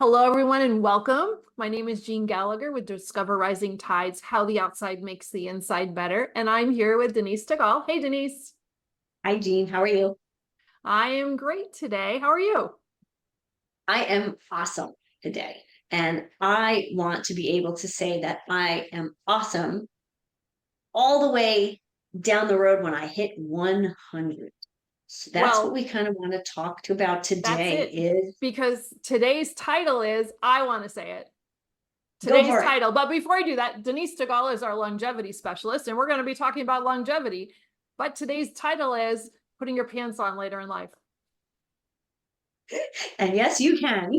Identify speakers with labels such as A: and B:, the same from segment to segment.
A: Hello, everyone, and welcome. My name is Jeanne Gallagher with Discover Rising Tides, How the Outside Makes the Inside Better. And I'm here with Denise Stegall. Hey, Denise.
B: Hi, Jeanne. How are you?
A: I am great today. How are you?
B: I am awesome today. And I want to be able to say that I am awesome all the way down the road when I hit 100. So that's what
A: Well,
B: we kind of want to talk to about
A: that's
B: today
A: it.
B: is
A: Because today's title is, I want to say it.
B: go
A: Today's
B: for it.
A: title. But before I do that, Denise Stegall is our longevity specialist, and we're going to be talking about longevity. But today's title is putting your pants on later in life.
B: And yes, you can.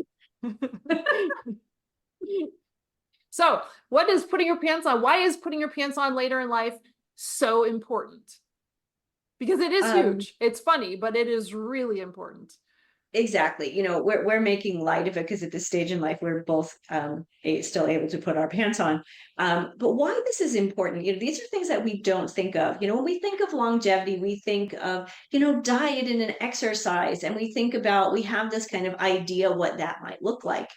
A: So, what is putting your pants on? Why is putting your pants on later in life so important? Because it is
B: Um,
A: huge. It's funny, but it is really important.
B: exactly. We're making light of it because at this stage in life, we're both still able to put our pants on. But why this is important, these are things that we don't think of. When we think of longevity, we think of, diet and an exercise, and we have this kind of idea what that might look like.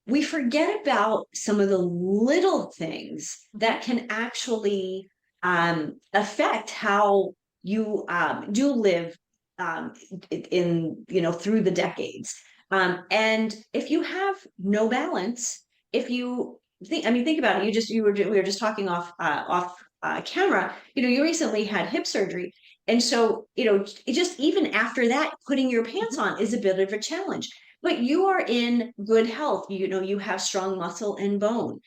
B: We forget about some of the little things that can actually affect how you do live through the decades. And if you have no balance, if you think about it, we were just talking off camera. You recently had hip surgery, and so just even after that, putting your pants on is a bit of a challenge. But you are in good health. You have strong muscle and bone.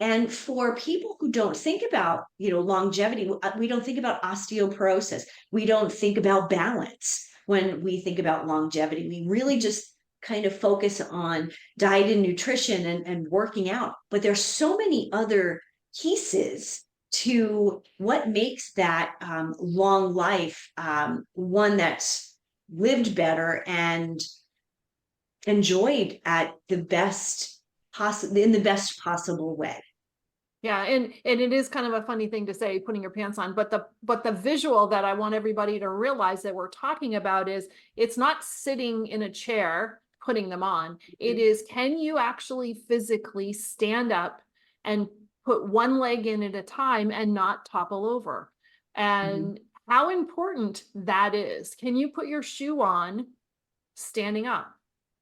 B: And for people who don't think about, longevity, we don't think about osteoporosis. We don't think about balance when we think about longevity. We really just kind of focus on diet and nutrition and working out. But there's so many other pieces to what makes that long life one that's lived better and enjoyed at the best possible in the best possible way.
A: Yeah, and it is kind of a funny thing to say, putting your pants on, but the visual that I want everybody to realize that we're talking about is it's not sitting in a chair putting them on. It is, can you actually physically stand up and put one leg in at a time and not topple over?
B: Mm-hmm.
A: And how important that is. Can you put your shoe on standing up?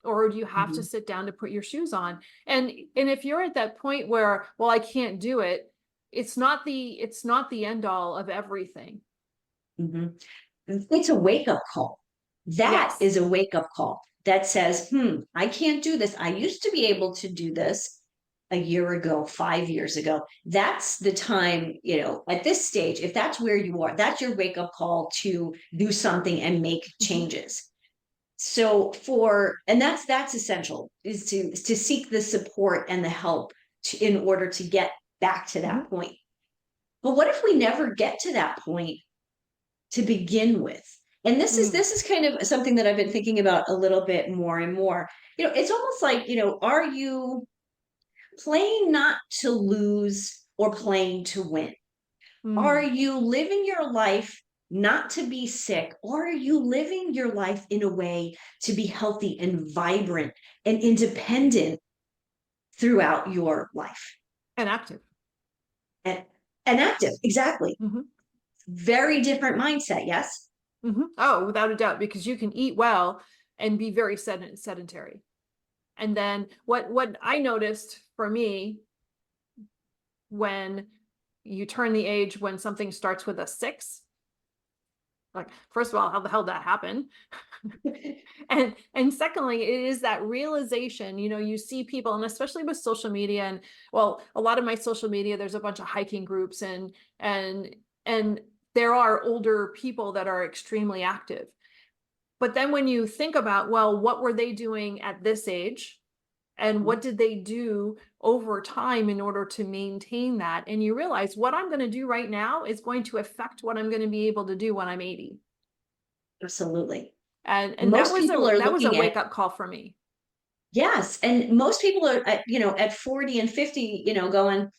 A: Or do you have to
B: Mm-hmm.
A: sit down to put your shoes on? And if you're at that point where, well, I can't do it, it's not the end all of everything.
B: Mm-hmm. It's a wake up call. That
A: Yes.
B: is a wake up call that says, I can't do this. I used to be able to do this a year ago, 5 years ago. That's the time, at this stage, if that's where you are, that's your wake up call to do something and make
A: Mhm.
B: changes. And that's essential, is to seek the support and the help in order to get back to
A: Mhm.
B: that point. But what if we never get to that point to begin with? And this is
A: Mm.
B: this is kind of something that I've been thinking about a little bit more and more. It's almost like, are you playing not to lose or playing to win? Are
A: Mm.
B: you living your life not to be sick, or are you living your life in a way to be healthy and vibrant and independent throughout your life?
A: And active.
B: And, and active, exactly.
A: Mhm.
B: Very different mindset, yes?
A: Mhm. Oh, without a doubt, because you can eat well and be very sedentary. And then what I noticed for me, when you turn the age when something starts with a 6, like, first of all, how the hell did that happen? And secondly, it is that realization, you see people, and especially with social media, and well, a lot of my social media, there's a bunch of hiking groups, and there are older people that are extremely active. But then when you think about, well, what were they doing at this age? And what did they do over time in order to maintain that? And you realize what I'm going to do right now is going to affect what I'm going to be able to do when I'm 80.
B: Absolutely.
A: And that
B: Most
A: was
B: people
A: a
B: are
A: that was a
B: looking at,
A: wake up call for me.
B: yes, and most people are at 40 and 50, going,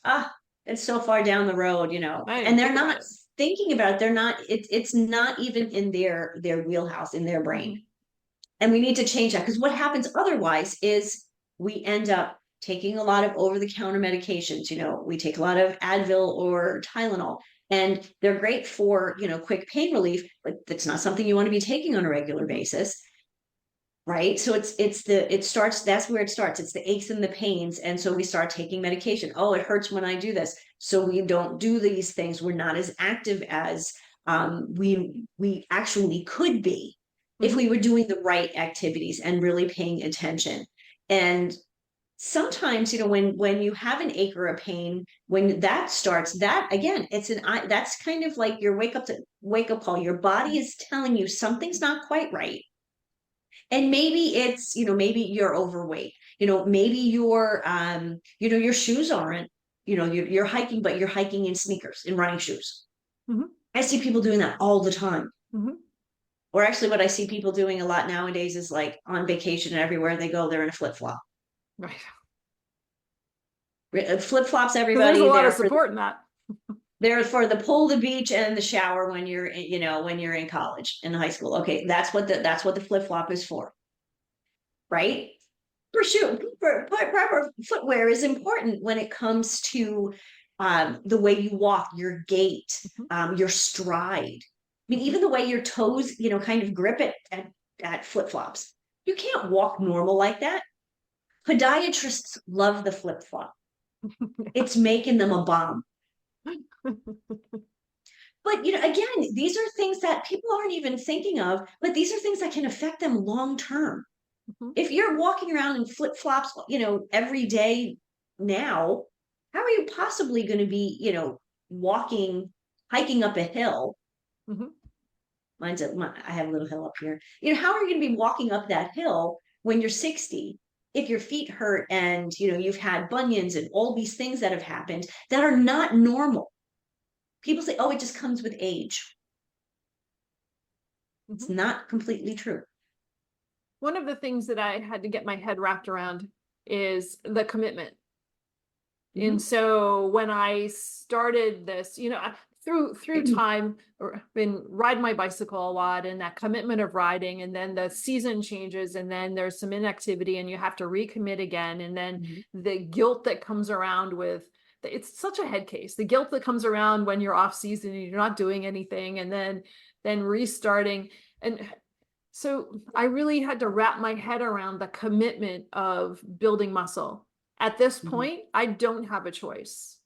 B: it's so far down the road,
A: I didn't
B: and
A: even
B: they're
A: think about
B: not
A: it.
B: thinking about it. They're not, it's not even in their wheelhouse, in their brain.
A: Mhm.
B: And we need to change that, because what happens otherwise is we end up taking a lot of over-the-counter medications. We take a lot of Advil or Tylenol, and they're great for, quick pain relief, but it's not something you want to be taking on a regular
A: Mhm.
B: basis. Right. So it starts, that's where it starts. It's the aches and the pains. And so we start taking medication. Oh, it hurts when I do this. So we don't do these things. We're not as active as we actually could be if
A: Mhm.
B: we were doing the right activities and really paying attention. And sometimes, when you have an ache or a pain, when that starts, that again, that's kind of like your wake up call. Your body is telling you something's not quite right. And maybe it's, maybe you're overweight, maybe your shoes aren't, you're hiking, but you're hiking in sneakers, in running shoes.
A: Mhm.
B: I see people doing that all the time.
A: Mhm.
B: Or actually, what I see people doing a lot nowadays is like on vacation, and everywhere they go, they're in a flip flop.
A: Right.
B: Flip flops,
A: Because there's a
B: everybody.
A: lot of support in that.
B: They're for the pool, the beach, and the shower when when you're in college, in high school. Okay, that's what the flip flop is for, right? Proper footwear is important when it comes to the way you walk, your gait,
A: Mhm.
B: your stride. I mean,
A: Mhm.
B: even the way your toes, kind of grip it at flip flops. You can't walk normal like that. Podiatrists love the flip flop. It's making them a bomb. But again, these are things that people aren't even thinking of, but these are things that can affect them long term.
A: Mhm.
B: If you're walking around in flip flops, every day now, how are you possibly going to be, walking, hiking up a hill?
A: Mhm.
B: I have a little hill up here. How are you going to be walking up that hill when you're 60? If your feet hurt and you've had bunions and all these things that have happened that are not normal. People say, oh, it just comes with age. It's
A: Mhm.
B: not completely true.
A: One of the things that I had to get my head wrapped around is the commitment. And
B: Mhm.
A: so when I started this, through time, or been riding my bicycle a lot, and that commitment of riding, and then the season changes, and then there's some inactivity, and you have to recommit again, and then
B: Mhm.
A: the guilt that comes around with it's such a head case. The guilt that comes around when you're off season and you're not doing anything, and then restarting. And so I really had to wrap my head around the commitment of building muscle. At this
B: Mhm.
A: point, I don't have a choice.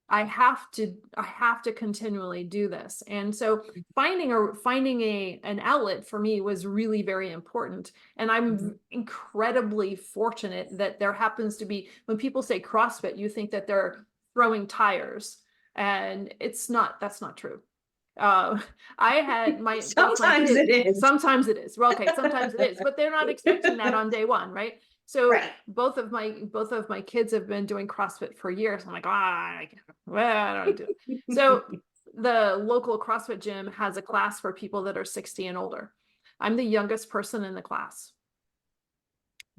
A: I have to continually do this. And so finding an outlet for me was really very important. And
B: Mhm.
A: I'm incredibly fortunate that there happens to be, when people say CrossFit, you think that they're throwing tires, and that's not true. Uh, I had both my
B: Sometimes
A: kids.
B: it is.
A: Sometimes it is. Well, okay, sometimes it is, but they're not expecting that on day one, right? So
B: Right.
A: both of my kids have been doing CrossFit for years. I'm like, well, I don't do it. So the local CrossFit gym has a class for people that are 60 and older. I'm the youngest person in the class.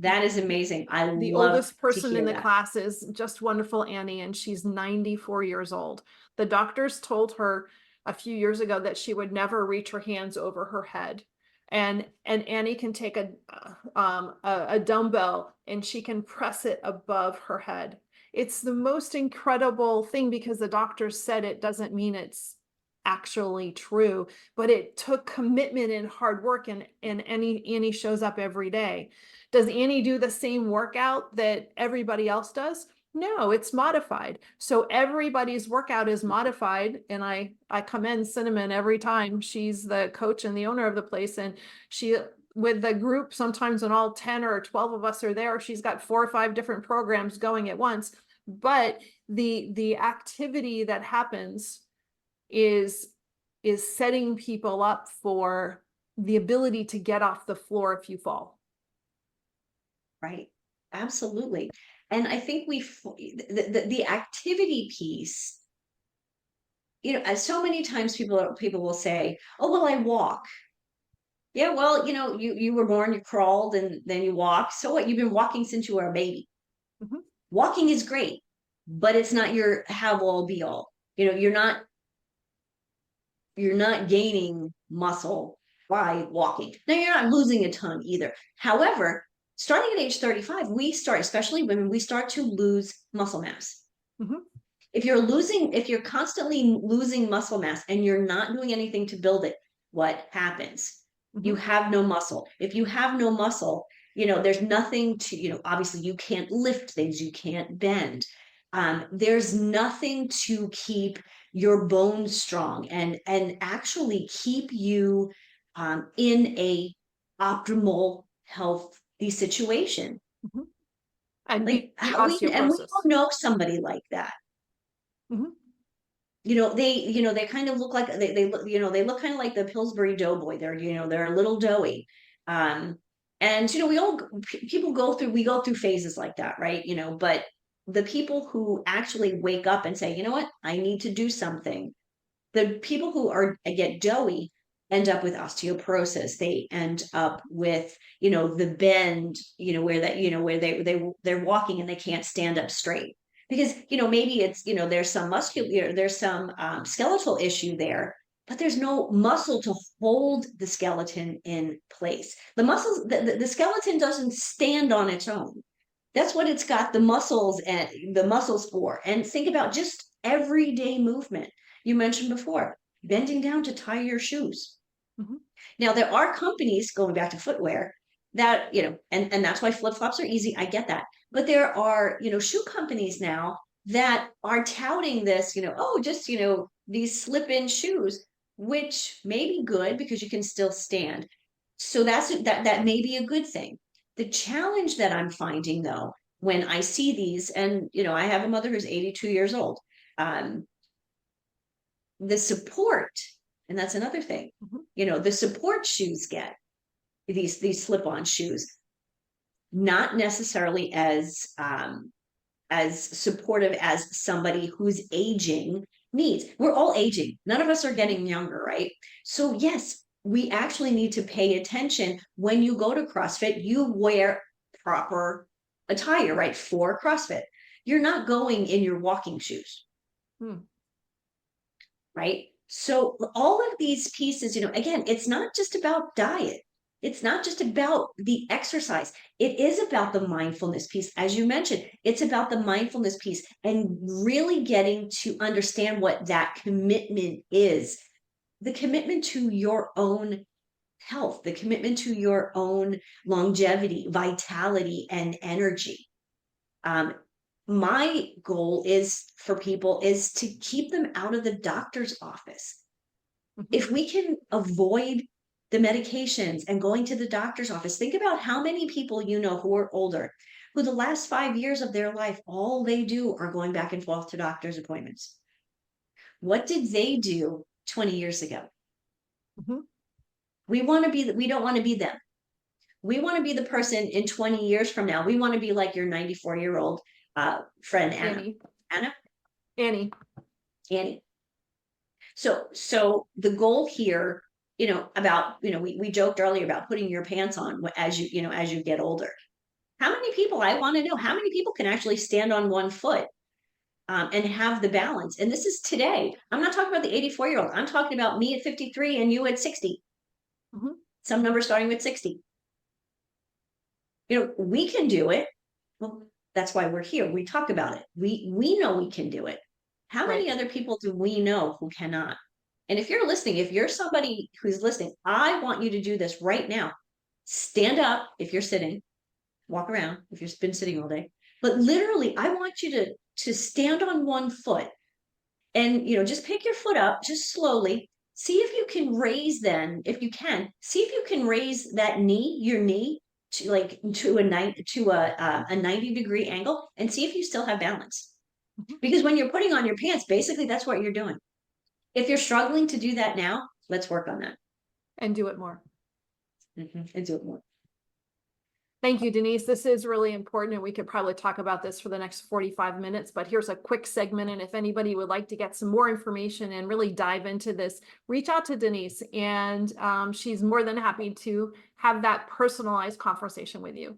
B: That is amazing. I
A: The
B: love
A: oldest
B: to
A: person in
B: hear
A: the
B: that.
A: class is just wonderful Annie, and she's 94 years old. The doctors told her a few years ago that she would never reach her hands over her head. And Annie can take a dumbbell and she can press it above her head. It's the most incredible thing, because the doctors said it doesn't mean it's actually true, but it took commitment and hard work, and Annie shows up every day. Does Annie do the same workout that everybody else does? No, it's modified. So everybody's workout is modified. And I commend Cinnamon every time. She's the coach and the owner of the place. And she, with the group, sometimes when all 10 or 12 of us are there, she's got 4 or 5 different programs going at once. But the activity that happens is setting people up for the ability to get off the floor if you fall.
B: Right. Absolutely. And I think the activity piece, as so many times people will say, oh, well, I walk. Yeah, well, you were born, you crawled, and then you walked. So what? You've been walking since you were a baby.
A: Mhm.
B: Walking is great, but it's not your have all be all. You're not gaining muscle by walking. Now you're not losing a ton either. However, starting at age 35, we start, especially women, we start to lose muscle mass.
A: Mhm.
B: If you're constantly losing muscle mass and you're not doing anything to build it, what happens? You
A: Mhm.
B: have no muscle. If you have no muscle, there's nothing to, obviously you can't lift things, you can't bend. There's nothing to keep your bones strong and actually keep you in a optimal healthy situation.
A: Mhm. And
B: Like
A: the
B: and we all
A: osteoporosis.
B: know somebody like that.
A: Mhm.
B: They kind of look like they look, they look kind of like the Pillsbury Doughboy. They're a little doughy. And people we go through phases like that, right? But the people who actually wake up and say, you know what, I need to do something. The people who get doughy end up with osteoporosis. They end up with, the bend, where they're walking and they can't stand up straight because maybe it's there's some muscular there's some skeletal issue there, but there's no muscle to hold the skeleton in place. The skeleton doesn't stand on its own. That's what it's got the muscles for. And think about just everyday movement. You mentioned before bending down to tie your shoes.
A: Mhm.
B: Now there are companies going back to footwear that, and that's why flip-flops are easy. I get that. But there are, shoe companies now that are touting this, oh, just, these slip-in shoes, which may be good because you can still stand. So that may be a good thing. The challenge that I'm finding though, when I see these, and I have a mother who's 82 years old, um, the support, and that's another thing,
A: Mhm.
B: the support shoes get these slip-on shoes, not necessarily as supportive as somebody who's aging needs. We're all aging. None of us are getting younger, right? So yes, we actually need to pay attention when you go to CrossFit, you wear proper attire, right? For CrossFit. You're not going in your walking shoes,
A: Mm.
B: right? So all of these pieces, again, it's not just about diet. It's not just about the exercise. It is about the mindfulness piece. As you mentioned, it's about the mindfulness piece and really getting to understand what that commitment is. The commitment to your own health, the commitment to your own longevity, vitality, and energy. Um, my goal is for people is to keep them out of the doctor's office.
A: Mhm.
B: If we can avoid the medications and going to the doctor's office, think about how many people who are older, who the last 5 years of their life, all they do are going back and forth to doctor's appointments. What did they do 20 years ago?
A: Mhm.
B: We don't want to be them. We want to be the person in 20 years from now. We want to be like your 94-year-old friend, Anna.
A: Annie.
B: Anna?
A: Annie.
B: Annie. So the goal here, about, we joked earlier about putting your pants on as you get older. How many people, I want to know, how many people can actually stand on one foot and have the balance? And this is today. I'm not talking about the 84-year-old. I'm talking about me at 53 and you at 60.
A: Mhm.
B: Some number starting with 60. We can do it. Well, that's why we're here. We talk about it. We know we can do it. How many
A: Right.
B: other people do we know who cannot? And if you're listening, if you're somebody who's listening, I want you to do this right now. Stand up if you're sitting, walk around if you've been sitting all day. But literally, I want you to stand on one foot and just pick your foot up just slowly. See if you can raise then, if you can, see if you can raise your knee to a 90-degree angle and see if you still have balance.
A: Mhm.
B: Because when you're putting on your pants, basically that's what you're doing. If you're struggling to do that now, let's work on that.
A: And do it more.
B: And do it more.
A: Thank you, Denise. This is really important, and we could probably talk about this for the next 45 minutes, but here's a quick segment. And if anybody would like to get some more information and really dive into this, reach out to Denise, and she's more than happy to have that personalized conversation with you.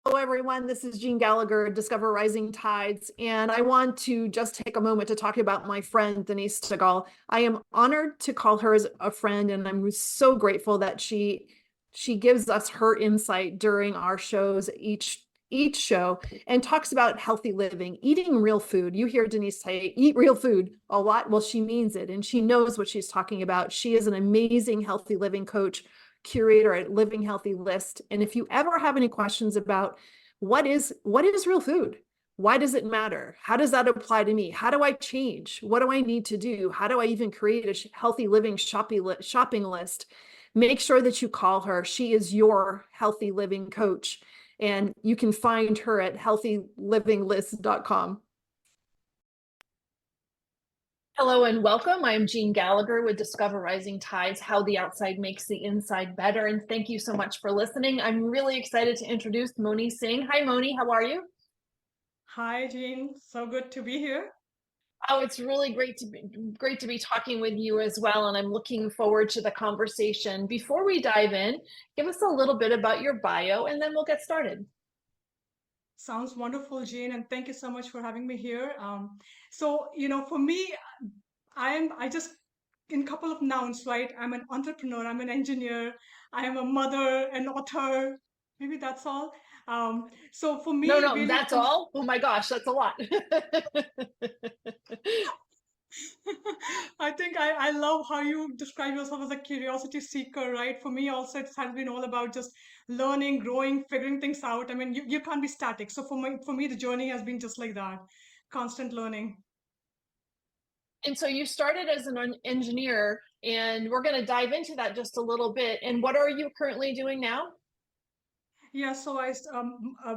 A: Hello, everyone. This is Jeanne Gallagher, Discover Rising Tides, and I want to just take a moment to talk about my friend, Denise Stegall. I am honored to call her as a friend, and I'm so grateful that she She gives us her insight during our shows, each show, and talks about healthy living, eating real food. You hear Denise say, eat real food a lot. Well, she means it, and she knows what she's talking about. She is an amazing healthy living coach, curator at Living Healthy List. And if you ever have any questions about what is real food? Why does it matter? How does that apply to me? How do I change? What do I need to do? How do I even create a healthy living shopping list? Make sure that you call her. She is your healthy living coach, and you can find her at healthylivinglist.com. Hello and welcome. I'm Jeanne Gallagher with Discover Rising Tides, How the Outside Makes the Inside Better. And thank you so much for listening. I'm really excited to introduce Moni Singh. Hi, Moni. How are you?
C: Hi, Jean. So good to be here.
A: Oh, it's really great to be talking with you as well, and I'm looking forward to the conversation. Before we dive in, give us a little bit about your bio, and then we'll get started.
C: Sounds wonderful, Jean, and thank you so much for having me here. For me, I just, in a couple of nouns, right? I'm an entrepreneur, I'm an engineer, I am a mother, an author. Maybe that's all. So for
A: No,
C: me,
A: no,
C: really,
A: that's all. Oh my gosh, that's a lot.
C: I think I love how you describe yourself as a curiosity seeker, right? For me, also, it has been all about just learning, growing, figuring things out. I mean, you can't be static. So for me, the journey has been just like that, constant learning.
A: And so you started as an engineer, and we're going to dive into that just a little bit. And what are you currently doing now?
C: Yeah, so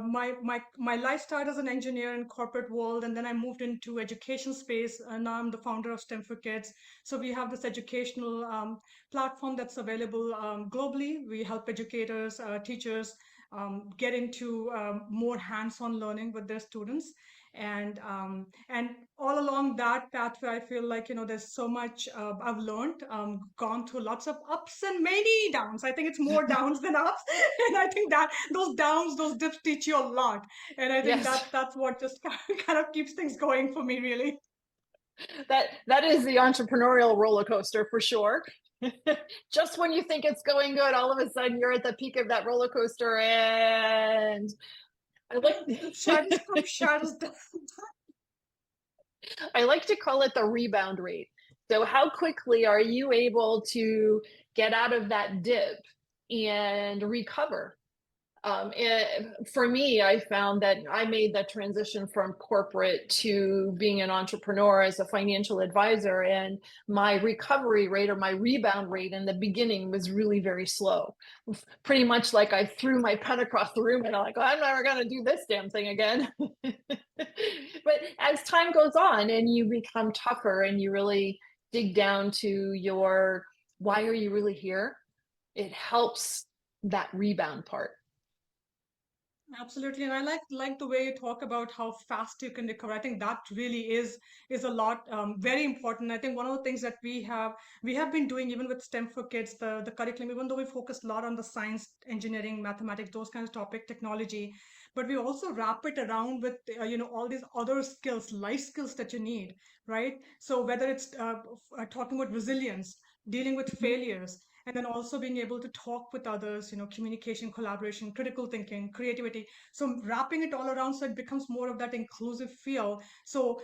C: my life started as an engineer in corporate world, and then I moved into education space. And now I'm the founder of STEM for Kids. So we have this educational platform that's available globally. We help educators, teachers get into more hands-on learning with their students. And all along that pathway, I feel like there's so much I've learned, gone through lots of ups and many downs. I think it's more downs than ups, and I think that those downs, those dips teach you a lot. And I think
A: Yes,
C: that's what just kind of keeps things going for me, really.
A: that is the entrepreneurial roller coaster for sure. Just when you think it's going good, all of a sudden you're at the peak of that roller coaster, and I like
C: Shadows come, shadows down.
A: I like to call it the rebound rate. So how quickly are you able to get out of that dip and recover? For me, I found that I made that transition from corporate to being an entrepreneur as a financial advisor, and my recovery rate or my rebound rate in the beginning was really very slow. Pretty much like I threw my pen across the room and I'm like, oh, I'm never going to do this damn thing again. But as time goes on and you become tougher and you really dig down to your why are you really here, it helps that rebound part.
C: Absolutely, and I like the way you talk about how fast you can recover. I think that really is a lot, very important. I think one of the things that we have been doing even with STEM for Kids, the curriculum, even though we focus a lot on the science, engineering, mathematics, those kinds of topic, technology, but we also wrap it around with all these other skills, life skills that you need, right? So whether it's talking about resilience, dealing with
A: Mhm.
C: failures, and then also being able to talk with others, communication, collaboration, critical thinking, creativity. So wrapping it all around so it becomes more of that inclusive feel. So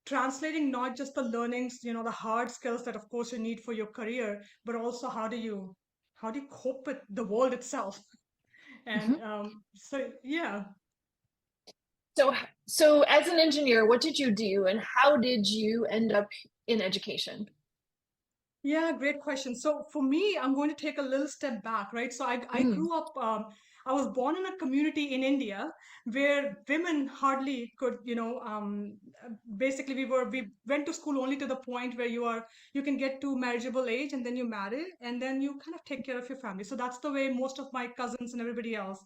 C: translating not just the learnings, the hard skills that of course you need for your career, but also how do you cope with the world itself. And
A: Mhm.
C: so yeah.
A: So, so as an engineer, what did you do and how did you end up in education?
C: Yeah, great question. So for me, I'm going to take a little step back, right? So I
A: Mm,
C: grew up, I was born in a community in India where women hardly could, basically we went to school only to the point where you can get to marriageable age and then you marry and then you kind of take care of your family. So that's the way most of my cousins and everybody else.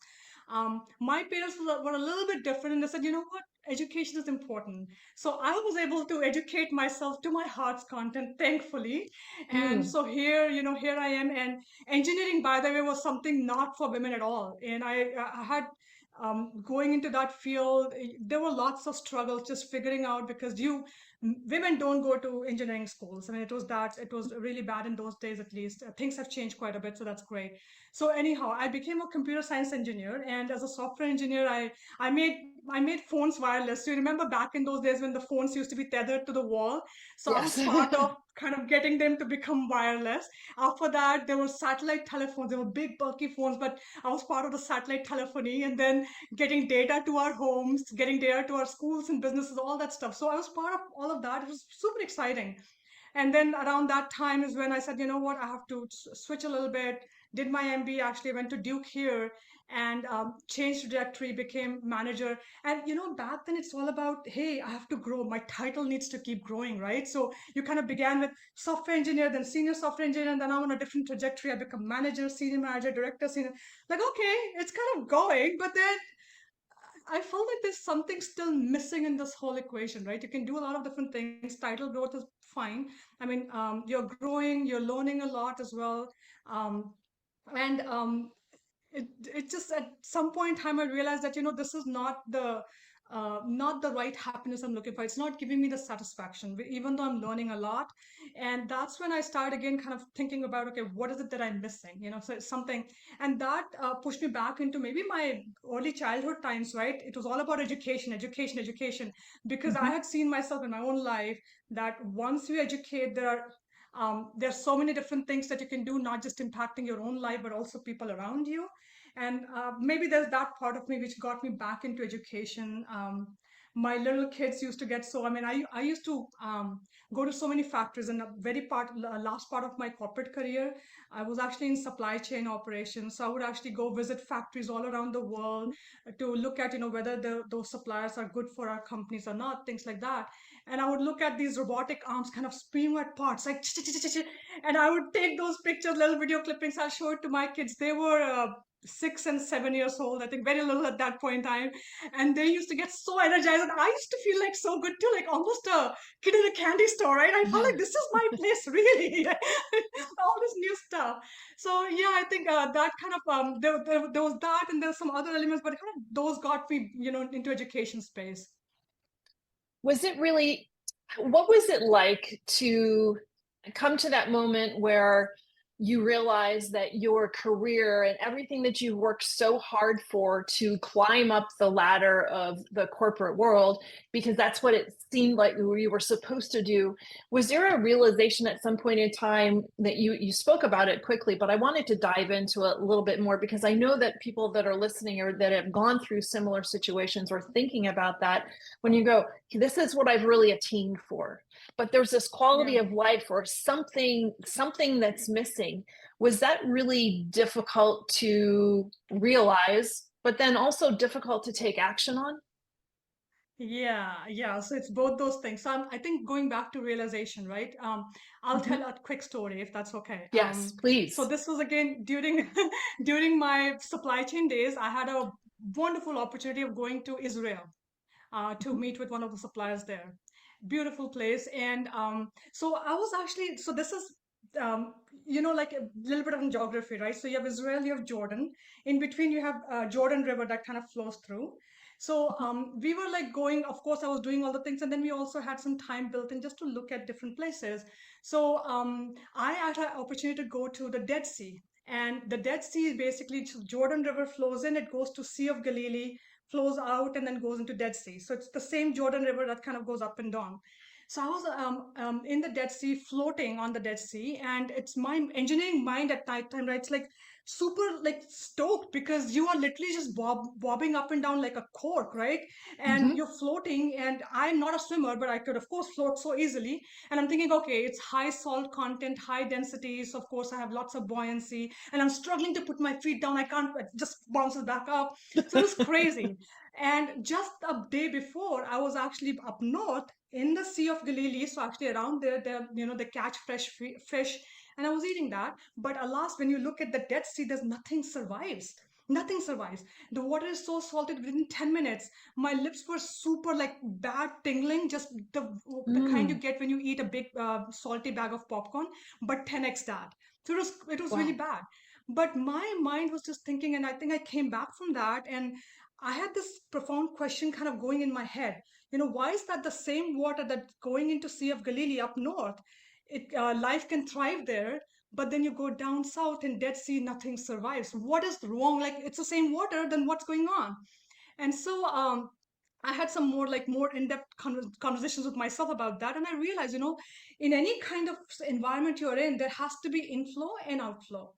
C: My parents were a little bit different and they said, you know what? Education is important. So I was able to educate myself to my heart's content, thankfully. And
A: mm,
C: so here I am. And engineering, by the way, was something not for women at all. And I had going into that field, there were lots of struggles just figuring out, because women don't go to engineering schools. I mean, it was really bad in those days, at least. Things have changed quite a bit, so that's great. So anyhow, I became a computer science engineer, and as a software engineer, I made I made phones wireless. So you remember back in those days when the phones used to be tethered to the wall? So I was
A: Yes.
C: part of kind of getting them to become wireless. After that, there were satellite telephones. They were big, bulky phones, but I was part of the satellite telephony, and then getting data to our homes, getting data to our schools and businesses, all that stuff. So I was part of all of that. It was super exciting. And then around that time is when I said, you know what, I have to switch a little bit. Did my MBA, actually went to Duke here, and changed trajectory, became manager. And back then it's all about, hey, I have to grow. My title needs to keep growing, right? So you kind of began with software engineer, then senior software engineer, and then I'm on a different trajectory. I become manager, senior manager, director, senior. Like, okay, it's kind of going, but then I felt like there's something still missing in this whole equation, right? You can do a lot of different things. Title growth is fine. I mean, you're growing, you're learning a lot as well. Um, and it just, at some point in time, I realized that this is not the right happiness I'm looking for. It's not giving me the satisfaction, even though I'm learning a lot. And that's when I started again kind of thinking about, okay, what is it that I'm missing? So it's something. And that pushed me back into maybe my early childhood times, right? It was all about education, education, education, because I
A: Mhm.
C: had seen myself in my own life that once you educate, there's so many different things that you can do, not just impacting your own life, but also people around you. And maybe there's that part of me which got me back into education. My little kids used to get so, I mean, I used to go to so many factories. And a last part of my corporate career, I was actually in supply chain operations. So I would actually go visit factories all around the world to look at, whether those suppliers are good for our companies or not, things like that. And I would look at these robotic arms kind of spinning at parts, like, and I would take those pictures, little video clippings. I'll show it to my kids. They were 6 and 7 years old, I think, very little at that point in time. And they used to get so energized. And I used to feel like so good too, like almost a kid in a candy store, right? I felt like this is my place, really. All this new stuff. So yeah, I think that kind of there was that, and there's some other elements, but kind of those got me, into education space.
A: Was it really, what was it like to come to that moment where you realize that your career and everything that you worked so hard for to climb up the ladder of the corporate world, because that's what it seemed like you were supposed to do? Was there a realization at some point in time that you spoke about it quickly, but I wanted to dive into it a little bit more, because I know that people that are listening or that have gone through similar situations or thinking about that, when you go, this is what I've really attained for, but there's this quality
C: Yeah.
A: of life or something that's missing. Was that really difficult to realize, but then also difficult to take action on?
C: Yeah, yeah. So it's both those things. So I think going back to realization, right? I'll tell
A: Mhm.
C: a quick story if that's okay.
A: Yes,
C: So
A: please.
C: this was again during during my supply chain days. I had a wonderful opportunity of going to Israel to
A: Mhm.
C: meet with one of the suppliers there. Beautiful place. And so I was actually, so this is, like a little bit of geography, right? So you have Israel, you have Jordan. In between, you have Jordan River that kind of flows through. So we were like going, of course, I was doing all the things. And then we also had some time built in just to look at different places. So I had an opportunity to go to the Dead Sea. And the Dead Sea is basically Jordan River flows in, it goes to Sea of Galilee, flows out, and then goes into Dead Sea. So it's the same Jordan River that kind of goes up and down. So I was in the Dead Sea, floating on the Dead Sea, and it's my engineering mind at night time, right? It's like super like stoked, because you are literally just bobbing up and down like a cork, right? And
A: Mhm.
C: you're floating, and I'm not a swimmer, but I could of course float so easily. And I'm thinking, okay, it's high salt content, high density, so of course I have lots of buoyancy, and I'm struggling to put my feet down. I can't, it just bounces back up. So it was crazy. And just a day before, I was actually up north in the Sea of Galilee. So actually around there, they catch fresh fish, and I was eating that. But alas, when you look at the Dead Sea, there's nothing survives. Nothing survives. The water is so salted within 10 minutes. My lips were super like bad tingling, just the kind you
A: Mm.
C: get when you eat a big salty bag of popcorn, but 10x that. So it was really
A: Wow.
C: bad. But my mind was just thinking, and I think I came back from that, and I had this profound question kind of going in my head. Why is that the same water that's going into Sea of Galilee up north? Life can thrive there, but then you go down south in Dead Sea, nothing survives. What is wrong? Like it's the same water, then what's going on? And so I had some more in-depth conversations with myself about that, and I realized, in any kind of environment you're in, there has to be inflow and outflow.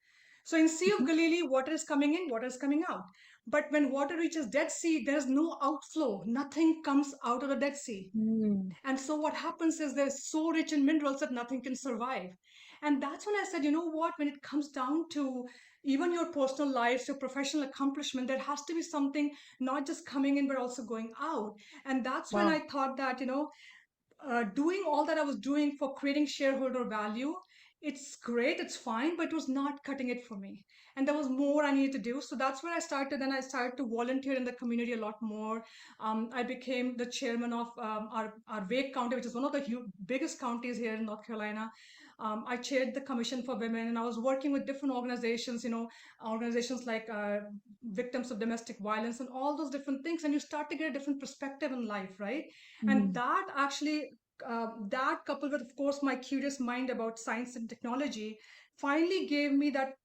C: So in Sea of
A: Mhm.
C: Galilee, water is coming in, water is coming out. But when water reaches Dead Sea, there's no outflow. Nothing comes out of the Dead Sea.
A: Mm.
C: And so what happens is they're so rich in minerals that nothing can survive. And that's when I said, you know what, when it comes down to even your personal lives, your professional accomplishment, there has to be something not just coming in, but also going out. And that's when I
A: Wow.
C: thought that, doing all that I was doing for creating shareholder value, it's great, it's fine, but it was not cutting it for me. And there was more I needed to do. So that's where I started. Then I started to volunteer in the community a lot more. I became the chairman of our Wake County, which is one of the biggest counties here in North Carolina. I chaired the Commission for Women, and I was working with different organizations, organizations like victims of domestic violence and all those different things. And you start to get a different perspective in life, right? And
A: Mm.
C: that actually, that coupled with, of course, my curious mind about science and technology, finally gave me that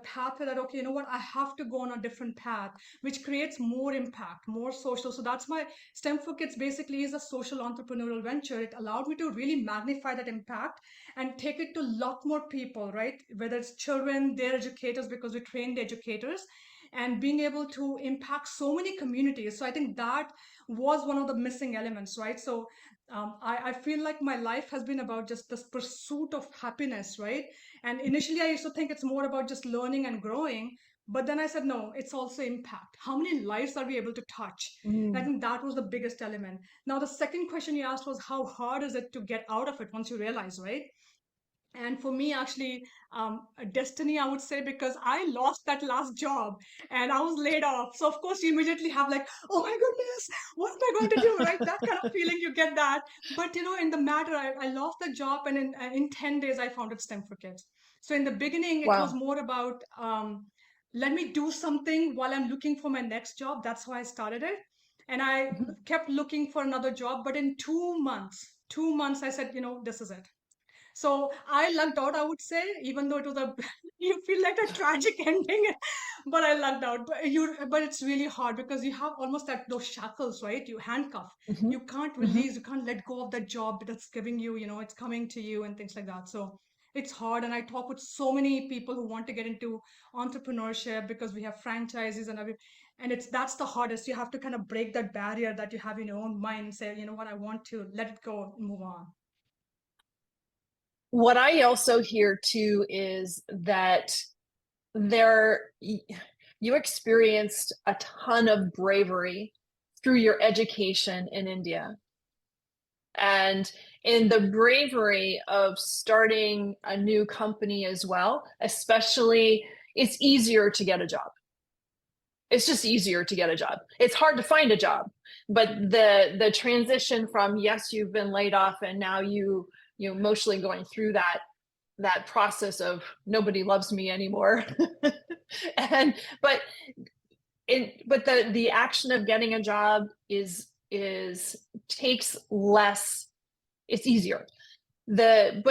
C: pathway that, okay, you know what, I have to go on a different path, which creates more impact, more social. So that's my STEM for Kids basically is a social entrepreneurial venture. It allowed me to really magnify that impact and take it to a lot more people, right? Whether it's children, their educators, because we trained educators, and being able to impact so many communities. So I think that was one of the missing elements, right? So I feel like my life has been about just this pursuit of happiness, right? And initially, I used to think it's more about just learning and growing. But then I said, no, it's also impact. How many lives are we able to touch? And I
A: Mm.
C: think that was the biggest element. Now, the second question you asked was, how hard is it to get out of it once you realize, right? And for me, actually, a destiny, I would say, because I lost that last job and I was laid off. So, of course, you immediately have like, oh my goodness, what am I going to do? Right? That kind of feeling, you get that. But, in the matter, I lost the job, and in 10 days, I founded STEM for Kids. So, in the beginning, it was
A: Wow.
C: more about let me do something while I'm looking for my next job. That's why I started it. And I
A: Mhm.
C: kept looking for another job. But in 2 months, I said, this is it. So I lucked out, I would say, even though it was you feel like a tragic ending, but I lucked out. But it's really hard because you have almost those shackles, right? You handcuff.
A: Mhm.
C: You can't
A: Mhm.
C: release, you can't let go of that job that's giving you, it's coming to you and things like that. So it's hard. And I talk with so many people who want to get into entrepreneurship because we have franchises and that's the hardest. You have to kind of break that barrier that you have in your own mind and say, you know what, I want to let it go and move on.
A: What I also hear too is that there you experienced a ton of bravery through your education in India. And in the bravery of starting a new company as well, especially, it's easier to get a job. It's just easier to get a job. It's hard to find a job, but the transition from, yes, you've been laid off and now you emotionally going through that process of nobody loves me anymore. and but but the action of getting a job is takes less, it's easier. The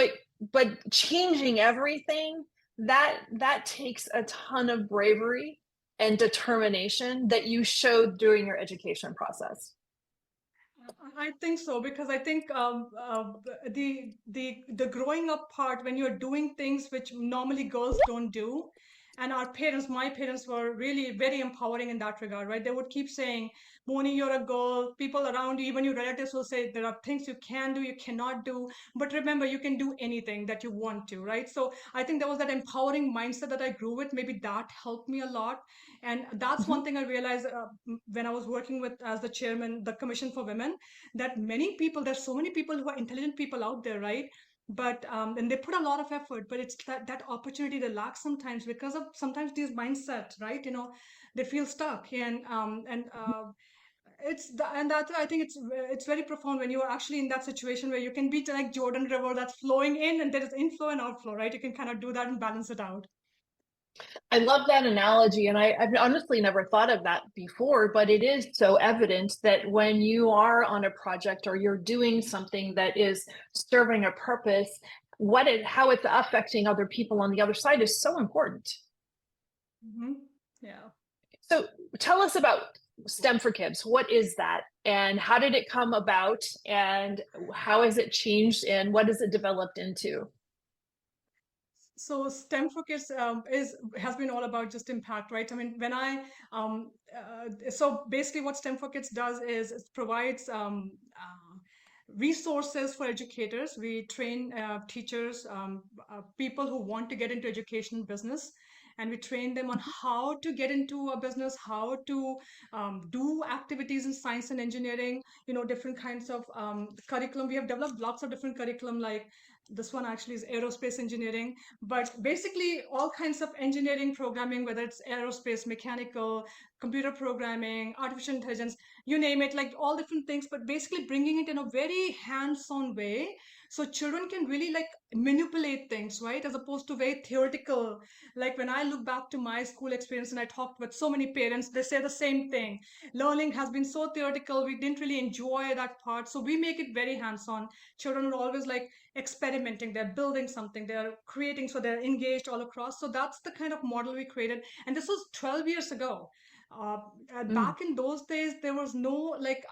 A: but changing everything, that takes a ton of bravery and determination that you showed during your education process.
C: I think so because I think the growing up part when you're doing things which normally girls don't do, and my parents were really very empowering in that regard, right? They would keep saying, "Moni, you're a girl." People around you, even your relatives, will say there are things you can do, you cannot do, but remember, you can do anything that you want to, right? So I think there was that empowering mindset that I grew with. Maybe that helped me a lot, and that's one
A: Mhm.
C: thing I realized when I was working with as the chairman, the Commission for Women, that there's so many people who are intelligent people out there, right? But and they put a lot of effort, but it's that opportunity they lack sometimes because of sometimes these mindset, right? They feel stuck, and and that I think it's very profound when you are actually in that situation where you can be like Jordan River that's flowing in, and there is inflow and outflow, right? You can kind of do that and balance it out.
A: I love that analogy, and I've honestly never thought of that before, but it is so evident that when you are on a project or you're doing something that is serving a purpose, how it's affecting other people on the other side is so important.
C: Yeah.
A: So tell us about STEM for Kids. What is that? And how did it come about? And how has it changed? And what has it developed into?
C: So STEM for Kids is has been all about just impact, right? I mean, when I so basically what STEM for Kids does is it provides resources for educators. We train teachers, people who want to get into education business, and we train them on how to get into a business, how to do activities in science and engineering, different kinds of curriculum. We have developed lots of different curriculum, like this one actually is aerospace engineering, but basically all kinds of engineering programming, whether it's aerospace, mechanical, computer programming, artificial intelligence, you name it, like all different things, but basically bringing it in a very hands-on way so children can really like manipulate things, right, as opposed to very theoretical. Like when I look back to my school experience and I talked with so many parents, they say the same thing. Learning has been so theoretical, we didn't really enjoy that part, so we make it very hands-on. Children are always like experimenting, they're building something, they're creating, so they're engaged all across. So that's the kind of model we created, and this was 12 years ago. uh,
A: Mm,
C: Back in those days there was no like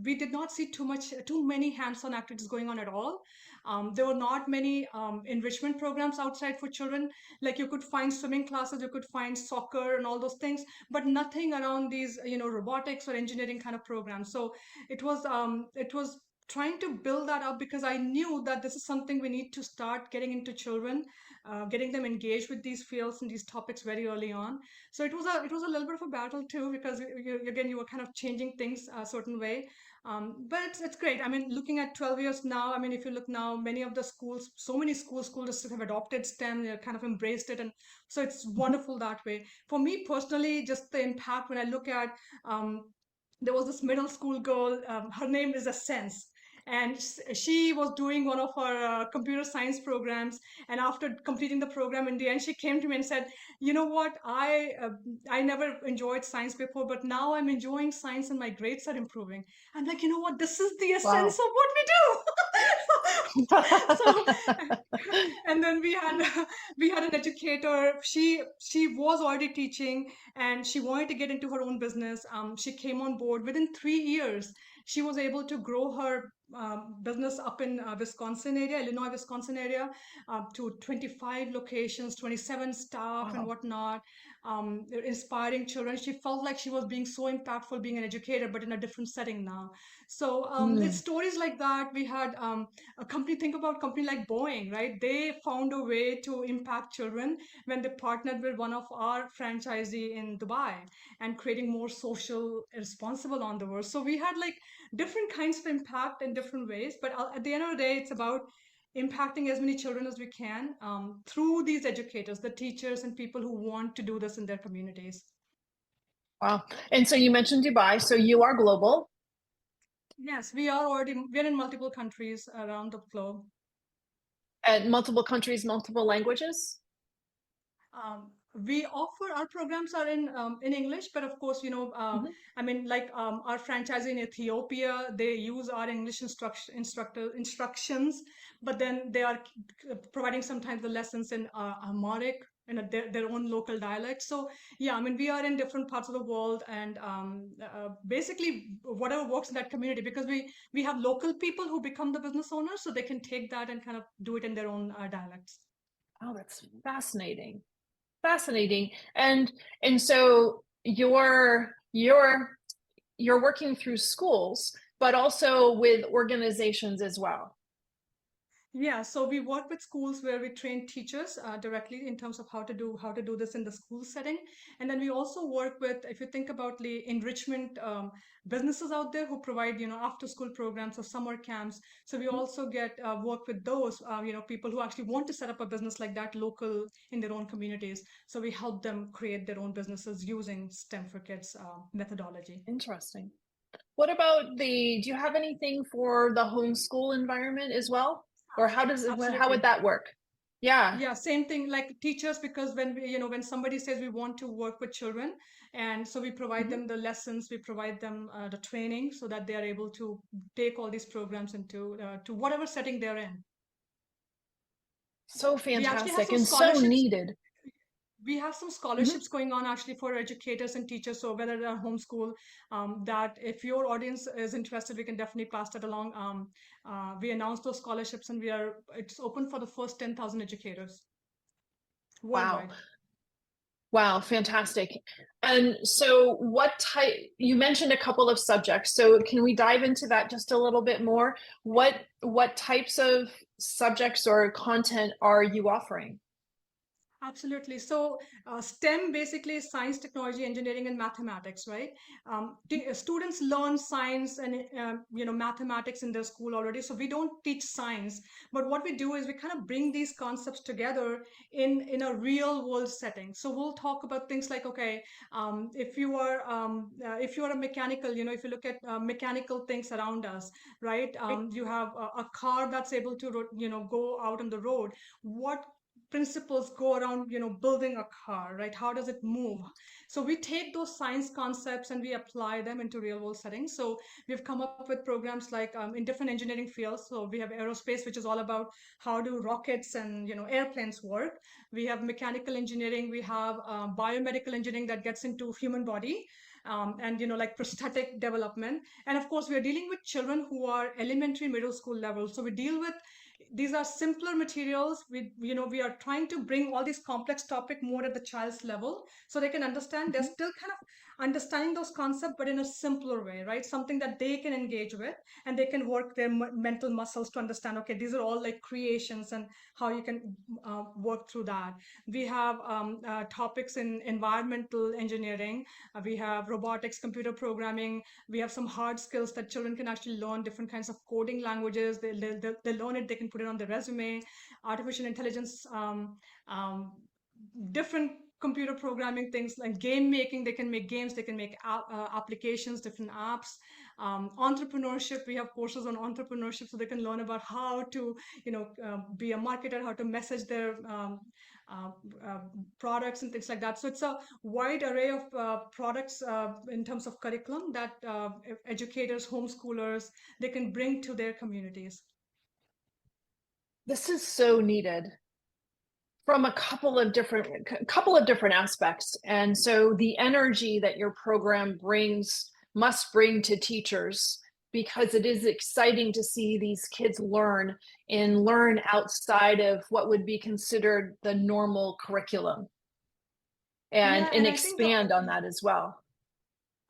C: we did not see too many hands-on activities going on at all. There were not many enrichment programs outside for children. Like you could find swimming classes, you could find soccer and all those things, but nothing around these robotics or engineering kind of programs. So it was trying to build that up, because I knew that this is something we need to start getting into children, getting them engaged with these fields and these topics very early on. So it was a little bit of a battle too, because again you were kind of changing things a certain way. But it's great. I mean, looking at 12 years now, I mean, if you look now, many of the schools, so many school districts have adopted STEM, they kind of embraced it, and so it's wonderful that way. For me personally, just the impact when I look at um, there was this middle school girl, her name is Essence, and she was doing one of her computer science programs, and after completing the program, in the end she came to me and said, you know what, I never enjoyed science before, but now I'm enjoying science and my grades are improving. I'm like, you know what, this is the essence
A: wow.
C: of what we do. So and then we had an educator. She was already teaching, and she wanted to get into her own business. She came on board within 3 years. She was able to grow her business up in Wisconsin area, Illinois, Wisconsin area, to 25 locations, 27 staff, and
A: Wow.
C: whatnot. Inspiring children. She felt like she was being so impactful being an educator, but in a different setting now. So it's
A: Mm,
C: stories like that. We had a company, think about company like Boeing, right? They found a way to impact children when they partnered with one of our franchisee in Dubai, and creating more social responsible on the world. So we had like different kinds of impact in different ways, but at the end of the day, it's about impacting as many children as we can through these educators, the teachers and people who want to do this in their communities.
A: wow. And so you mentioned Dubai, so you are global
C: Yes, we're in multiple countries around the globe.
A: and multiple countries, multiple languages.
C: We offer our programs are in English, but of course,
A: Mhm.
C: I mean, like our franchise in Ethiopia, they use our English instructions, but then they are providing sometimes the lessons in Amharic, in their own local dialect. So yeah, I mean, we are in different parts of the world, and basically whatever works in that community, because we have local people who become the business owners, so they can take that and kind of do it in their own dialects.
A: Oh, that's fascinating. Fascinating. And so you're working through schools, but also with organizations as well.
C: Yeah, so we work with schools where we train teachers directly in terms of how to do this in the school setting, and then we also work with, if you think about the enrichment businesses out there who provide after school programs or summer camps. So we also get work with those people who actually want to set up a business like that local in their own communities. So we help them create their own businesses using STEM for Kids methodology.
A: Interesting. What about do you have anything for the homeschool environment as well? Or how
C: Absolutely.
A: would that work? Yeah.
C: Yeah, same thing like teachers, because when we, when somebody says we want to work with children, and so we provide
A: Mhm.
C: them the lessons, we provide them the training so that they are able to take all these programs into to whatever setting they're in.
A: So
C: We actually have
A: fantastic
C: some
A: and so
C: scholarships.
A: needed.
C: We have some
A: Mhm.
C: scholarships going on actually for educators and teachers. So whether they're homeschool, that if your audience is interested, we can definitely pass that along. We announced those scholarships, and it's open for the first 10,000 educators
A: Wow.
C: worldwide.
A: Wow, fantastic. And so what type, you mentioned a couple of subjects, so can we dive into that just a little bit more? What types of subjects or content are you offering?
C: Absolutely. So, STEM basically is science, technology, engineering, and mathematics, right? Students learn science and mathematics in their school already. So we don't teach science, but what we do is we kind of bring these concepts together in a real world setting. So we'll talk about things like, okay, if you are a mechanical, if you look at mechanical things around us, right? You have a car that's able to go out on the road. What principles go around building a car, right? How does it move? So we take those science concepts and we apply them into real world settings. So we've come up with programs like in different engineering fields. So we have aerospace, which is all about how do rockets and airplanes work. We have mechanical engineering, we have biomedical engineering that gets into human body, and like prosthetic development. And of course we are dealing with children who are elementary middle school level. So we deal with, these are simpler materials. We are trying to bring all these complex topic more at the child's level so they can understand. They're still kind of understanding those concepts, but in a simpler way, right? Something that they can engage with, and they can work their mental muscles to understand, okay, these are all like creations, and how you can work through that. We have topics in environmental engineering. We have robotics, computer programming. We have some hard skills that children can actually learn, different kinds of coding languages. They learn it, they can put it on their resume. Artificial intelligence, different computer programming things like game making. They can make games, they can make applications, different apps. Entrepreneurship, we have courses on entrepreneurship, so they can learn about how to be a marketer, how to message their uh, uh, products and things like that. So it's a wide array of products in terms of curriculum that educators, homeschoolers, they can bring to their communities.
A: This is so needed from a couple of different aspects. And so the energy that your program brings must bring to teachers, because it is exciting to see these kids learn and learn outside of what would be considered the normal curriculum,
C: Yeah,
A: and
C: and I think the
A: expand on that as well.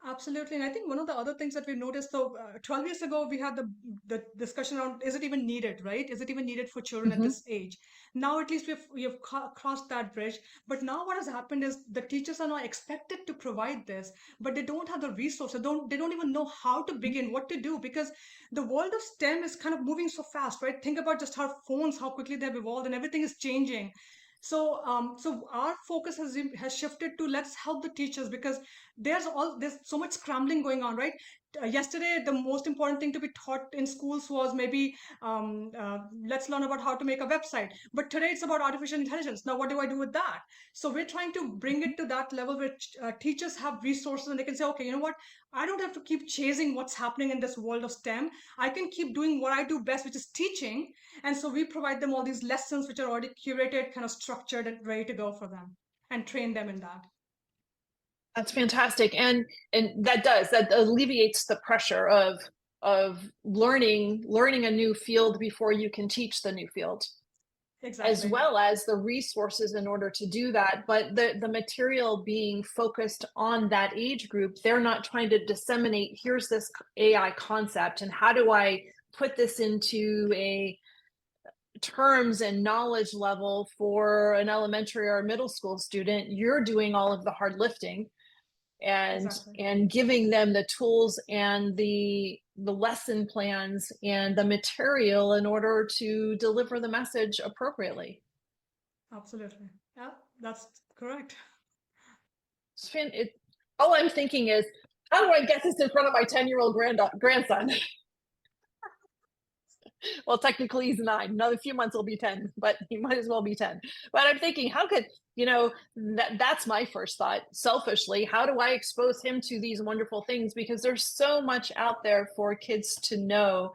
C: Absolutely. And I think one of the other things that we've noticed, so 12 years ago, we had the discussion around, is it even needed, right? Is it even needed for children at
A: Mm-hmm.
C: this age? Now, at least we have crossed that bridge. But now what has happened is the teachers are now expected to provide this, but they don't have the resources. They don't even know how to begin, what to do, because the world of STEM is kind of moving so fast, right? Think about just how phones, how quickly they've evolved, and everything is changing. So our focus has shifted to, let's help the teachers, because there's so much scrambling going on, right? Yesterday the most important thing to be taught in schools was maybe let's learn about how to make a website, but today it's about artificial intelligence. Now what do I do with that? So we're trying to bring it to that level where teachers have resources, and they can say, okay, you know what, I don't have to keep chasing what's happening in this world of STEM. I can keep doing what I do best, which is teaching. And so we provide them all these lessons which are already curated, kind of structured and ready to go for them, and train them in that.
A: That's fantastic. And that alleviates the pressure of learning a new field before you can teach the new field, as
C: Exactly.
A: well as the resources in order to do that. But the material being focused on that age group, they're not trying to disseminate, here's this AI concept and how do I put this into a terms and knowledge level for an elementary or middle school student. You're doing all of the hard lifting
C: Exactly.
A: and giving them the tools and the lesson plans and the material in order to deliver the message appropriately.
C: Absolutely. Yeah, that's correct.
A: It, all I'm thinking is, how do I get this in front of my 10-year-old grandson? Well, technically he's 9. Another few months will be 10, but he might as well be 10. But I'm thinking, how could, that's my first thought. Selfishly, how do I expose him to these wonderful things? Because there's so much out there for kids to know.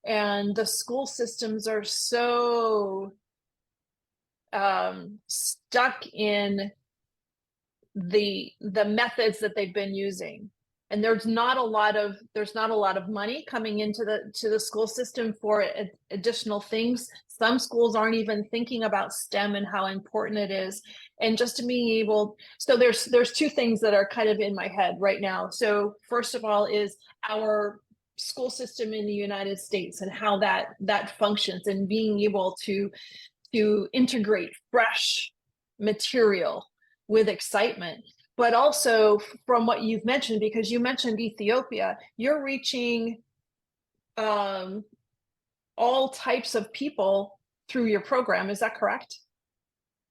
A: And the school systems are so stuck in the methods that they've been using, and there's not a lot of money coming into the school system for additional things. Some schools aren't even thinking about STEM and how important it is. And just to being able, so there's two things that are kind of in my head right now. So first of all is our school system in the United States and how that functions, and being able to integrate fresh material with excitement. But also from what you've mentioned, because you mentioned Ethiopia, you're reaching all types of people through your program. Is that correct?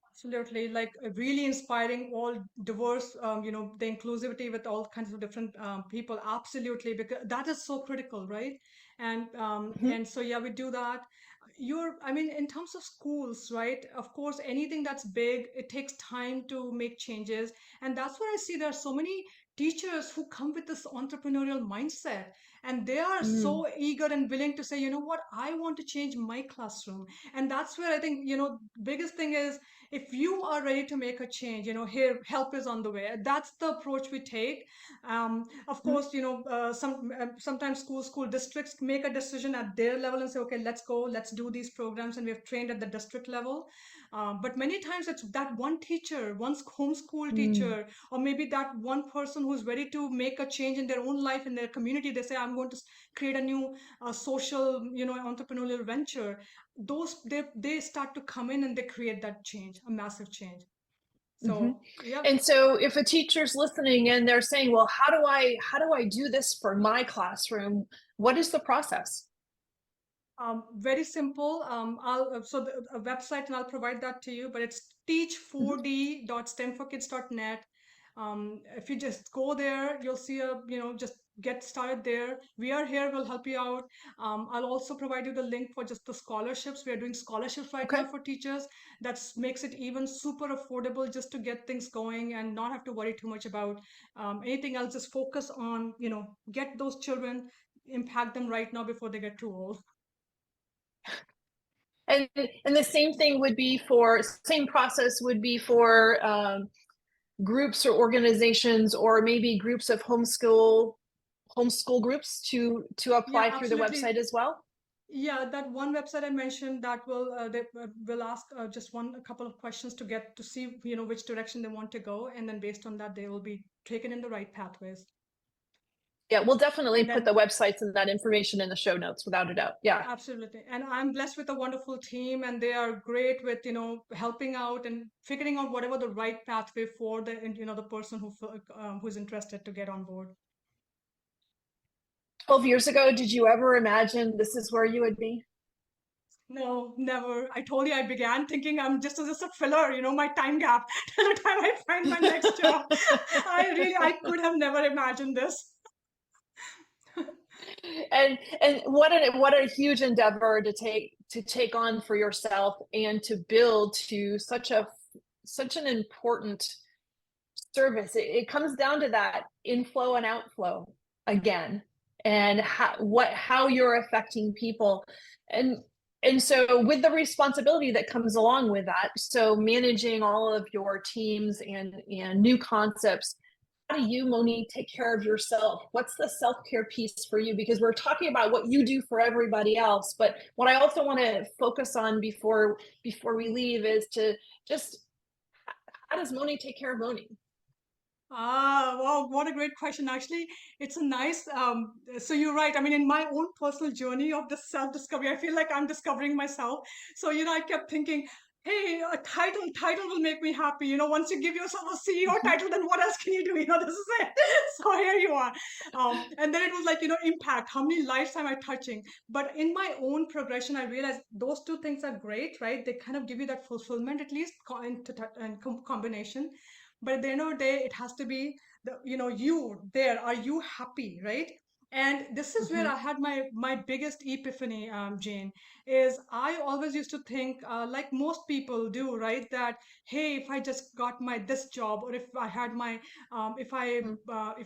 C: Absolutely, like really inspiring all diverse, the inclusivity with all kinds of different people. Absolutely, because that is so critical, right?
A: Mhm.
C: And so yeah, we do that. I mean, in terms of schools, right? Of course, anything that's big, it takes time to make changes, and that's where I see there are so many teachers who come with this entrepreneurial mindset, and they are
A: Mm.
C: so eager and willing to say, you know what, I want to change my classroom. And that's where I think, biggest thing is, if you are ready to make a change, here help is on the way. That's the approach we take. Of
A: Mhm.
C: course, sometimes school districts make a decision at their level and say, okay, let's go, let's do these programs, and we have trained at the district level. But many times it's that one teacher, one homeschool
A: Mm.
C: teacher, or maybe that one person who's ready to make a change in their own life, in their community. They say, I'm going to create a new social, entrepreneurial venture. Those they start to come in and they create that change, a massive change.
A: Mhm.
C: So yeah.
A: And so if a teacher's listening and they're saying, well, how do I do this for my classroom? What is the process?
C: Very simple. A website, and I'll provide that to you. But it's
A: Mhm.
C: teach4d.stemforkids.net. If you just go there, you'll see just get started there. We are here. We'll help you out. I'll also provide you the link for just the scholarships. We are doing scholarships right
A: Okay.
C: now for teachers. That makes it even super affordable just to get things going and not have to worry too much about anything else. Just focus on, get those children, impact them right now before they get too old.
A: And the same process would be for groups or organizations, or maybe groups of homeschool groups to
C: Yeah,
A: apply through the
C: absolutely.
A: website as well.
C: Yeah, that one website I mentioned, that they will ask just a couple of questions to get to see, which direction they want to go, and then based on that, they will be taken in the right pathways.
A: Yeah, we'll definitely
C: And
A: put the
C: then
A: websites and that information in the show notes without a doubt. Yeah.
C: absolutely. And I'm blessed with a wonderful team, and they are great with, helping out and figuring out whatever the right pathway for the person who's interested to get on board.
A: 12 years ago, did you ever imagine this is where you would be?
C: No, never. I told you I began thinking I'm just a filler, my time gap till the time I find my next job. I could have never imagined this.
A: And what a huge endeavor to take on for yourself, and to build to such an important service. It comes down to that inflow and outflow again, and how you're affecting people. And so with the responsibility that comes along with that, so managing all of your teams and new concepts, how do you, Moni, take care of yourself? What's the self-care piece for you? Because we're talking about what you do for everybody else, but what I also want to focus on before we leave is to just, how does Moni take care of Moni?
C: Wow, what a great question. Actually, it's a nice, so you're right. I mean, in my own personal journey of this self-discovery, I feel like I'm discovering myself. So, I kept thinking, hey, a title will make me happy. Once you give yourself a CEO
A: Mhm.
C: title, then what else can you do? This is it. So here you are. And then it was like, impact. How many lives am I touching? But in my own progression, I realized those two things are great, right? They kind of give you that fulfillment, at least in combination. But at the end of the day, it has to be you there. Are you happy, right? And this is where I had my biggest epiphany, Jane, is I always used to think, like most people do, right? That hey, if I just got my this job, or if I had my, if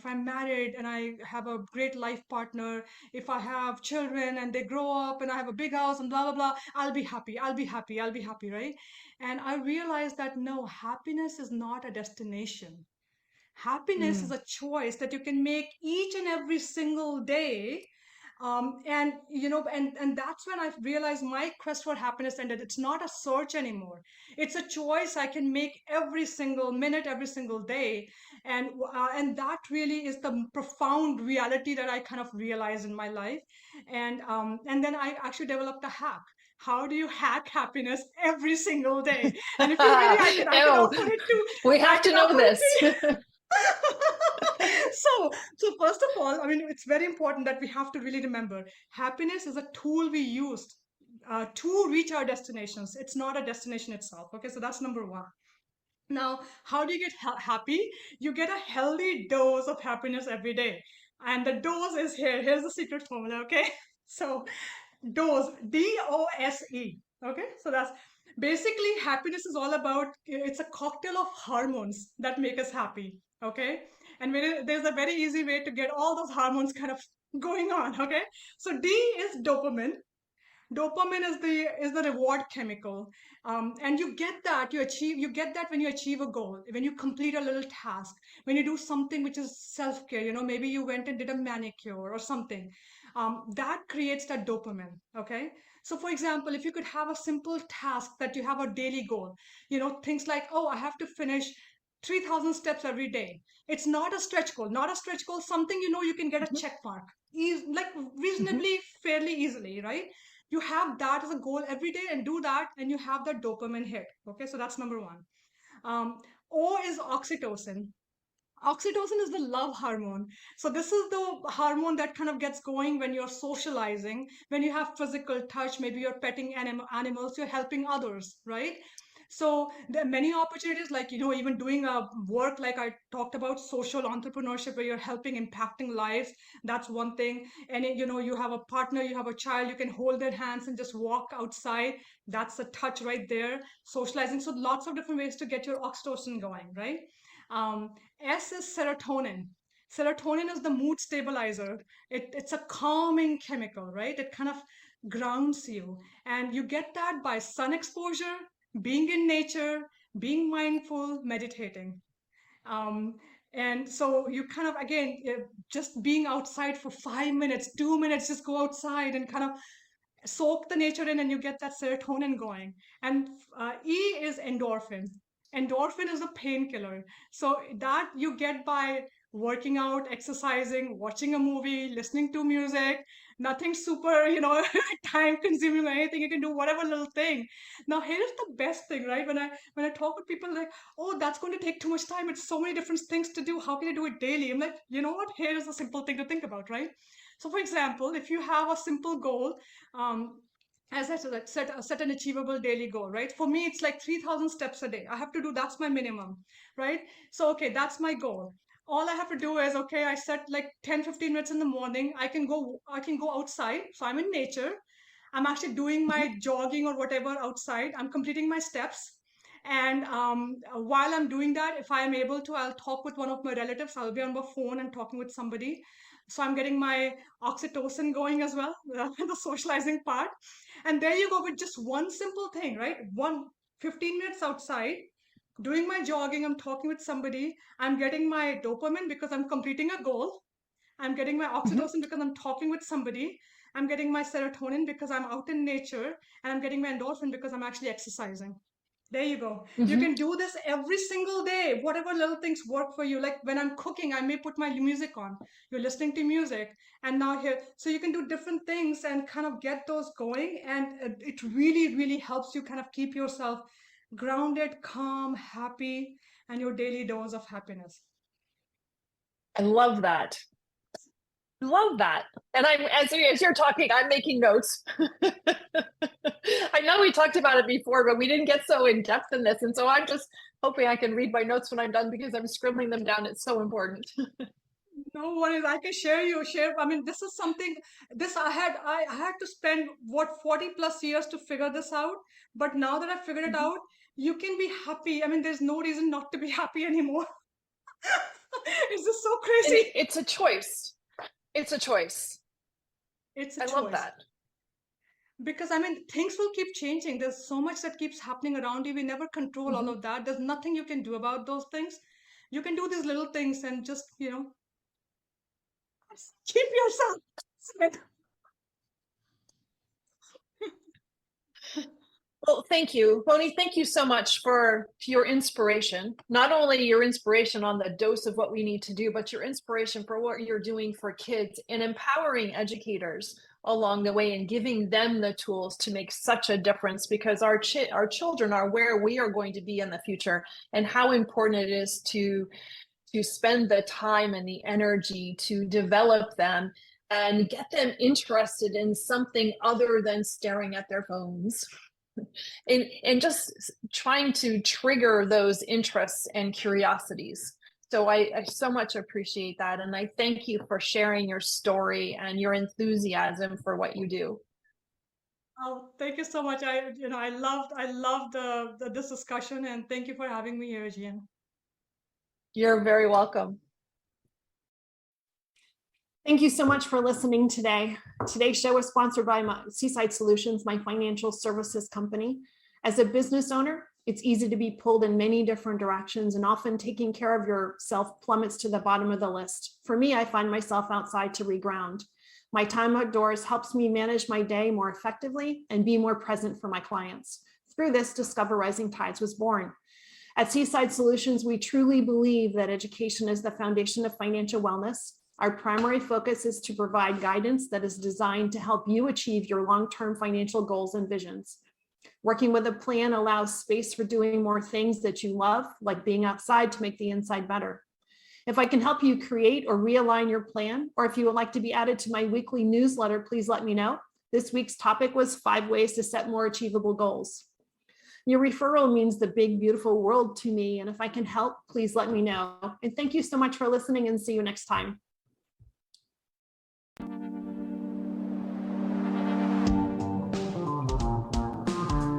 C: I'm married and I have a great life partner, if I have children and they grow up and I have a big house and blah blah blah, I'll be happy. I'll be happy. I'll be happy, right? And I realized that no, happiness is not a destination. Happiness is
A: Mm.
C: a choice that you can make each and every single day. And and that's when I realized my quest for happiness ended. It's not a search anymore. It's a choice I can make every single minute, every single day. And that really is the profound reality that I kind of realized in my life. And then I actually developed a hack. How do you hack happiness every single day? And if you really, I can
A: Oh,
C: offer it to,
A: we
C: I
A: have to
C: can
A: know
C: offer it
A: this.
C: to so first of all, I mean, it's very important that we have to really remember happiness is a tool we use to reach our destinations. It's not a destination itself. Okay, so that's number one. Now, how do you get happy? You get a healthy dose of happiness every day. And the dose is here. Here's the secret formula, okay? So, dose, DOSE. Okay, so that's basically happiness is all about, it's a cocktail of hormones that make us happy. Okay, and there's a very easy way to get all those hormones kind of going on. Okay, so D is dopamine. Dopamine is the reward chemical, and you get that when you achieve a goal, when you complete a little task, when you do something which is self-care. Maybe you went and did a manicure or something. That creates that dopamine. Okay, so for example, if you could have a simple task that you have a daily goal, things like, oh, I have to finish 3,000 steps every day. It's not a stretch goal, something you can get a check mark, like
A: Mhm.
C: reasonably fairly easily, right? You have that as a goal every day and do that, and you have that dopamine hit. Okay, so that's number one. um, O is oxytocin. Oxytocin is the love hormone. So this is the hormone that kind of gets going when you're socializing, when you have physical touch, maybe you're petting animals, you're helping others, right? So there are many opportunities, like even doing a work like I talked about, social entrepreneurship, where you're helping, impacting lives. That's one thing. And you have a partner, you have a child, you can hold their hands and just walk outside. That's a touch right there. Socializing. So lots of different ways to get your oxytocin going, right? Um, S is serotonin. Serotonin is the mood stabilizer. It's a calming chemical, right? It kind of grounds you. And you get that by sun exposure, being in nature, being mindful, meditating. Um, and so you kind of, again, just being outside for 5 minutes, 2 minutes, just go outside and kind of soak the nature in, and you get that serotonin going. And E is endorphin. Endorphin is a painkiller. So that you get by working out, exercising, watching a movie, listening to music. Nothing super, time consuming or anything. You can do whatever little thing. Now here's the best thing, right? When I talk with people, like, oh, that's going to take too much time. It's so many different things to do. How can I do it daily? I'm like, you know what? Here is a simple thing to think about, right? So for example, if you have a simple goal, um, as I said, set an achievable daily goal, right? For me, it's like 3,000 steps a day. I have to do, that's my minimum, right? So, okay, that's my goal. All I have to do is, okay, I set like 10, 15 minutes in the morning. I can go outside. So I'm in nature. I'm actually doing my jogging or whatever outside. I'm completing my steps. And while I'm doing that, if I am able to, I'll talk with one of my relatives. I'll be on the phone and talking with somebody. So I'm getting my oxytocin going as well, the socializing part. And there you go with just one simple thing, right? 15 minutes outside, doing my jogging, I'm talking with somebody, I'm getting my dopamine because I'm completing a goal. I'm getting my
A: Mhm.
C: oxytocin because I'm talking with somebody. I'm getting my serotonin because I'm out in nature. And I'm getting my endorphin because I'm actually exercising. There you go. You
A: Mhm.
C: can do this every single day, whatever little things work for you. Like when I'm cooking, I may put my music on. You're listening to music. And now here, so you can do different things and kind of get those going. And it really, really helps you kind of keep yourself grounded, calm, happy, and your daily dose of happiness.
A: I love that. Love that. And as you're talking, I'm making notes. I know we talked about it before, but we didn't get so in depth in this. And so I'm just hoping I can read my notes when I'm done because I'm scribbling them down. It's so important.
C: No worries, I can share. I mean, this is something, I had to spend what 40 plus years to figure this out. But now that I figured it
A: Mhm.
C: out, you can be happy. I mean, there's no reason not to be happy anymore. It's just so
A: And
C: crazy.
A: it's a choice. It's a choice.
C: It's a
A: I love
C: choice.
A: that.
C: Because I mean, things will keep changing. There's so much that keeps happening around you. We never control all
A: Mhm.
C: of that. There's nothing you can do about those things. You can do these little things and just, keep yourself.
A: Well, thank you, Moni. Thank you so much for your inspiration. Not only your inspiration on the dose of what we need to do, but your inspiration for what you're doing for kids and empowering educators along the way and giving them the tools to make such a difference, because our children are where we are going to be in the future, and how important it is to spend the time and the energy to develop them and get them interested in something other than staring at their phones, and just trying to trigger those interests and curiosities. So I so much appreciate that, and I thank you for sharing your story and your enthusiasm for what you do.
C: Oh, thank you so much. I loved this discussion, and thank you for having me here, Jeanne.
A: You're very welcome. Thank you so much for listening today. Today's show was sponsored by Seaside Solutions, my financial services company. As a business owner, it's easy to be pulled in many different directions, and often taking care of yourself plummets to the bottom of the list. For me, I find myself outside to reground. My time outdoors helps me manage my day more effectively and be more present for my clients. Through this, Discover Rising Tides was born. At Seaside Solutions, we truly believe that education is the foundation of financial wellness. Our primary focus is to provide guidance that is designed to help you achieve your long-term financial goals and visions. Working with a plan allows space for doing more things that you love, like being outside to make the inside better. If I can help you create or realign your plan, or if you would like to be added to my weekly newsletter, please let me know. This week's topic was 5 ways to set more achievable goals. Your referral means the big, beautiful world to me, and if I can help, please let me know. And thank you so much for listening, and see you next time.